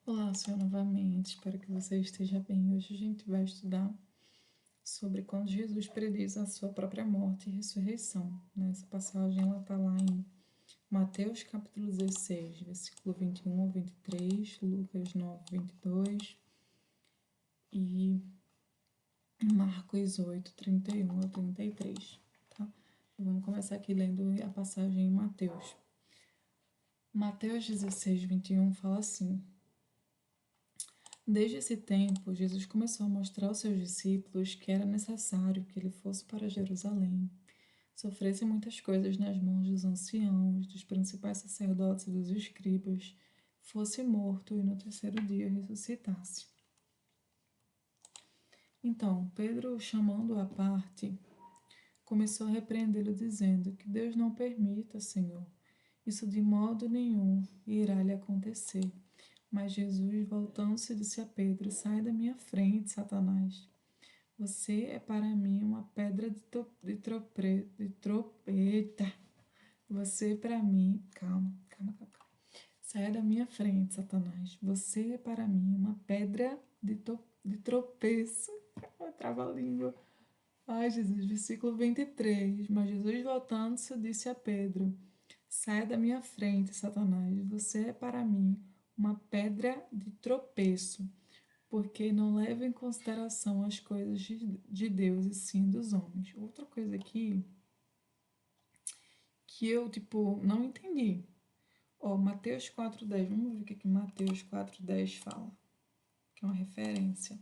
Olá, senhor, novamente. Espero que você esteja bem. Hoje a gente vai estudar sobre quando Jesus prediz a sua própria morte e ressurreição. Essa passagem ela está lá em Mateus capítulo 16, versículo 21 ao 23, Lucas 9, 22 e Marcos 8, 31 ao 33. Tá? Vamos começar aqui lendo a passagem em Mateus. Mateus 16, 21 fala assim: Desde esse tempo, Jesus começou a mostrar aos seus discípulos que era necessário que ele fosse para Jerusalém, sofresse muitas coisas nas mãos dos anciãos, dos principais sacerdotes e dos escribas, fosse morto e no terceiro dia ressuscitasse. Então, Pedro, chamando-o à parte, começou a repreendê-lo, dizendo: Que Deus não permita, Senhor, isso de modo nenhum irá lhe acontecer. Mas Jesus, voltando-se, disse a Pedro: Sai da minha frente, Satanás. Você é para mim uma pedra de tropeita. Você é para mim. Calma. Saia da minha frente, Satanás. Você é para mim uma pedra de tropeço. Trava a língua. Ai, Jesus, versículo 23. Mas Jesus, voltando-se, disse a Pedro: Saia da minha frente, Satanás. Você é para mim uma pedra de tropeço, porque não leva em consideração as coisas de Deus e sim dos homens. Outra coisa aqui que eu, não entendi. Ó, Mateus 4:10. Vamos ver o que Mateus 4:10 fala, que é uma referência.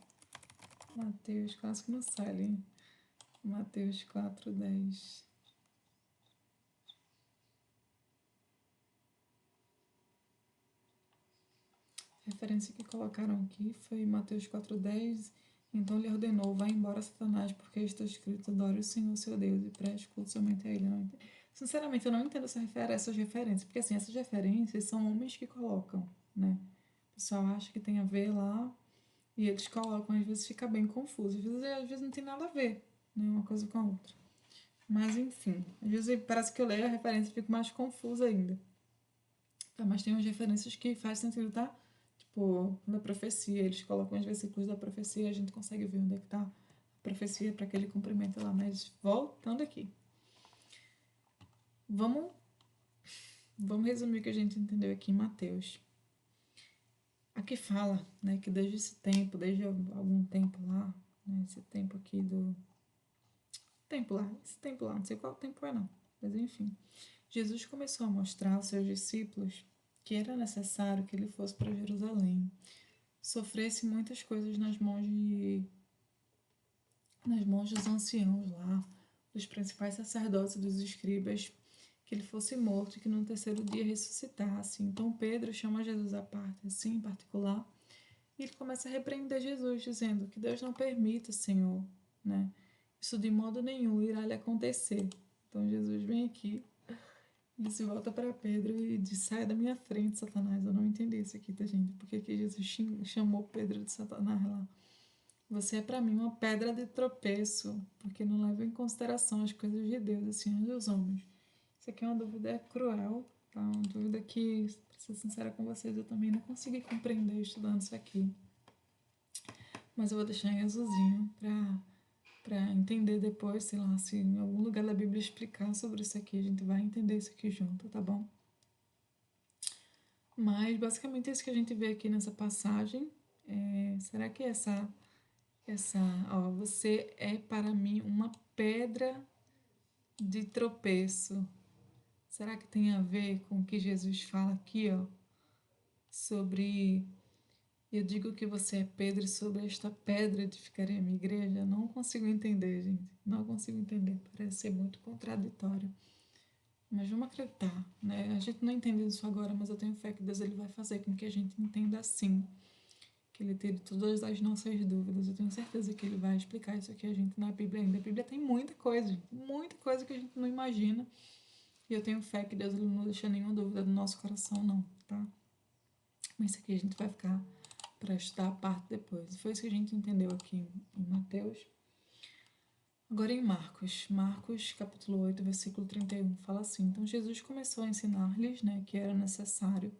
Mateus, quase que não sai ali. Mateus 4:10. A referência que colocaram aqui foi Mateus 4:10. Então lhe ordenou: Vá embora, Satanás, porque está escrito: Adore o Senhor, seu Deus, e preste culto somente a Ele. Não entendo. Sinceramente, eu não entendo essas referências, porque assim, essas referências são homens que colocam, né? O pessoal acha que tem a ver lá, e eles colocam, às vezes fica bem confuso. Às vezes não tem nada a ver, né? Uma coisa com a outra. Mas enfim, às vezes parece que eu leio a referência e fico mais confusa ainda. Tá, mas tem umas referências que faz sentido, tá? Tipo, na profecia, eles colocam os versículos da profecia e a gente consegue ver onde é que tá a profecia para aquele cumprimento lá. Mas voltando aqui. Vamos, vamos resumir o que a gente entendeu aqui em Mateus. Aqui fala, né, que desde esse tempo, desde algum tempo lá, né, esse tempo aqui do... esse tempo lá, não sei qual tempo é não, mas enfim. Jesus começou a mostrar aos seus discípulos que era necessário que ele fosse para Jerusalém, sofresse muitas coisas nas mãos dos anciãos lá, dos principais sacerdotes e dos escribas, que ele fosse morto e que no terceiro dia ressuscitasse. Então Pedro chama Jesus à parte, assim, em particular, e ele começa a repreender Jesus, dizendo que Deus não permita, Senhor, né? Isso de modo nenhum irá lhe acontecer. Então Jesus vem aqui, ele se volta para Pedro e diz: Sai da minha frente, Satanás. Eu não entendi isso aqui, tá, gente? Porque que Jesus chamou Pedro de Satanás lá. Você é para mim uma pedra de tropeço, porque não leva em consideração as coisas de Deus, assim, as dos homens. Isso aqui é uma dúvida cruel, tá? Uma dúvida que, para ser sincera com vocês, eu também não consegui compreender estudando isso aqui. Mas eu vou deixar em azulzinho para entender depois, sei lá, se em algum lugar da Bíblia explicar sobre isso aqui, a gente vai entender isso aqui junto, tá bom? Mas basicamente é isso que a gente vê aqui nessa passagem. Será que essa, ó, você é para mim uma pedra de tropeço? Será que tem a ver com o que Jesus fala aqui, ó, sobre eu digo que você é Pedro e sobre esta pedra edificarei a minha igreja? Não consigo entender, gente. Não consigo entender. Parece ser muito contraditório. Mas vamos acreditar, né? A gente não entende isso agora, mas eu tenho fé que Deus ele vai fazer com que a gente entenda assim, que ele tire todas as nossas dúvidas. Eu tenho certeza que ele vai explicar isso aqui a gente na Bíblia ainda. A Bíblia tem muita coisa, gente, muita coisa que a gente não imagina. E eu tenho fé que Deus ele não deixa nenhuma dúvida no nosso coração, não, tá? Mas isso aqui a gente vai ficar para estudar a parte depois. Foi isso que a gente entendeu aqui em Mateus. Agora em Marcos capítulo 8, versículo 31, fala assim: Então Jesus começou a ensinar-lhes, né, que era necessário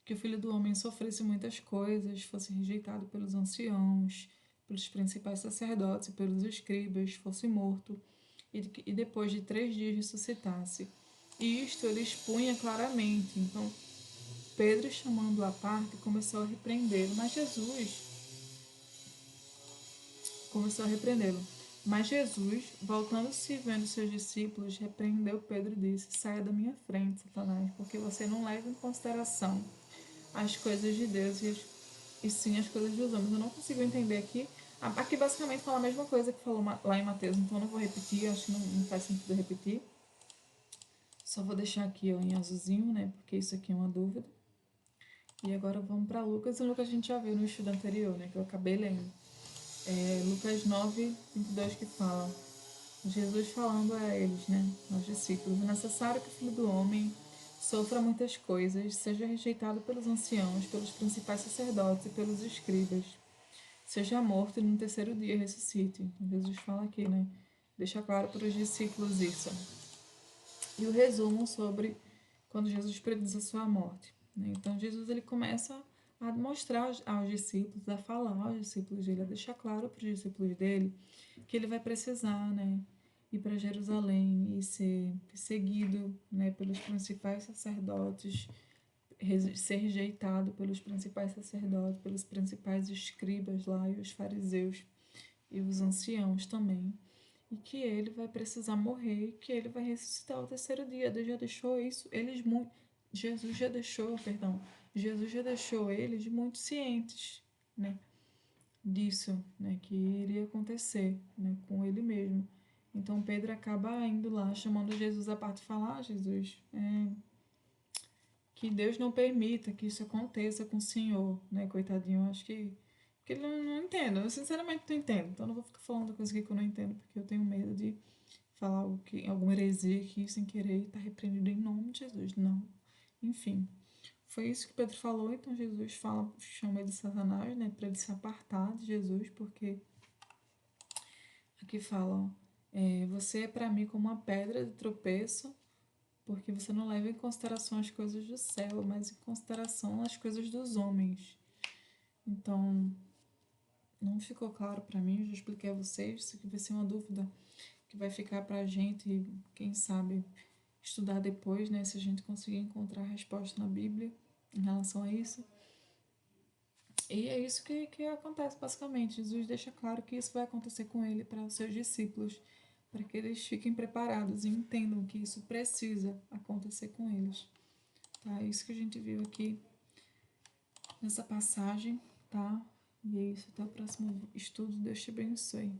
que o Filho do Homem sofresse muitas coisas, fosse rejeitado pelos anciãos, pelos principais sacerdotes e pelos escribas, fosse morto e depois de 3 dias ressuscitasse. E isto ele expunha claramente. Então, Pedro, chamando-o à parte, começou a repreendê-lo, Mas Jesus, voltando-se e vendo seus discípulos, repreendeu Pedro e disse: Saia da minha frente, Satanás, porque você não leva em consideração as coisas de Deus e sim as coisas dos homens. Eu não consigo entender aqui. Aqui basicamente fala a mesma coisa que falou lá em Mateus, então eu não vou repetir, acho que não faz sentido repetir. Só vou deixar aqui ó, em azulzinho, né? Porque isso aqui é uma dúvida. E agora vamos para Lucas. E Lucas a gente já viu no estudo anterior, né? Que eu acabei lendo. Lucas 9, 22, que fala: Jesus falando a eles, né? Aos discípulos: É necessário que o Filho do Homem sofra muitas coisas, seja rejeitado pelos anciãos, pelos principais sacerdotes e pelos escribas, seja morto e no terceiro dia ressuscite. Então, Jesus fala aqui, né? Deixa claro para os discípulos isso. E o resumo sobre quando Jesus prediz a sua morte. Né? Então, Jesus ele começa a mostrar aos discípulos, a falar aos discípulos dele, a deixar claro para os discípulos dele que ele vai precisar, né? Ir para Jerusalém e ser seguido, né, pelos principais sacerdotes, ser rejeitado pelos principais sacerdotes, pelos principais escribas lá e os fariseus e os anciãos também, e que ele vai precisar morrer e que ele vai ressuscitar ao terceiro dia. Deus já deixou isso, Jesus já deixou eles muito cientes, né, disso, né, que iria acontecer, né, com ele mesmo. Então Pedro acaba indo lá, chamando Jesus à parte e fala: Jesus, que Deus não permita que isso aconteça com o Senhor, né, coitadinho. Eu acho que ele não entende. Eu sinceramente não entendo. Então eu não vou ficar falando coisa que eu não entendo, porque eu tenho medo de falar algo alguma heresia aqui sem querer e tá repreendido em nome de Jesus. Não. Enfim. Foi isso que Pedro falou, então Jesus chama ele de Satanás, né, para ele se apartar de Jesus, porque aqui fala, ó, você é para mim como uma pedra de tropeço, porque você não leva em consideração as coisas do céu, mas em consideração as coisas dos homens. Então, não ficou claro para mim, eu já expliquei a vocês, isso aqui vai ser uma dúvida que vai ficar para a gente, quem sabe, estudar depois, né, se a gente conseguir encontrar a resposta na Bíblia em relação a isso. E é isso que acontece basicamente. Jesus deixa claro que isso vai acontecer com ele para os seus discípulos, para que eles fiquem preparados e entendam que isso precisa acontecer com eles. Tá? É isso que a gente viu aqui nessa passagem, tá? E é isso, até o próximo estudo. Deus te abençoe.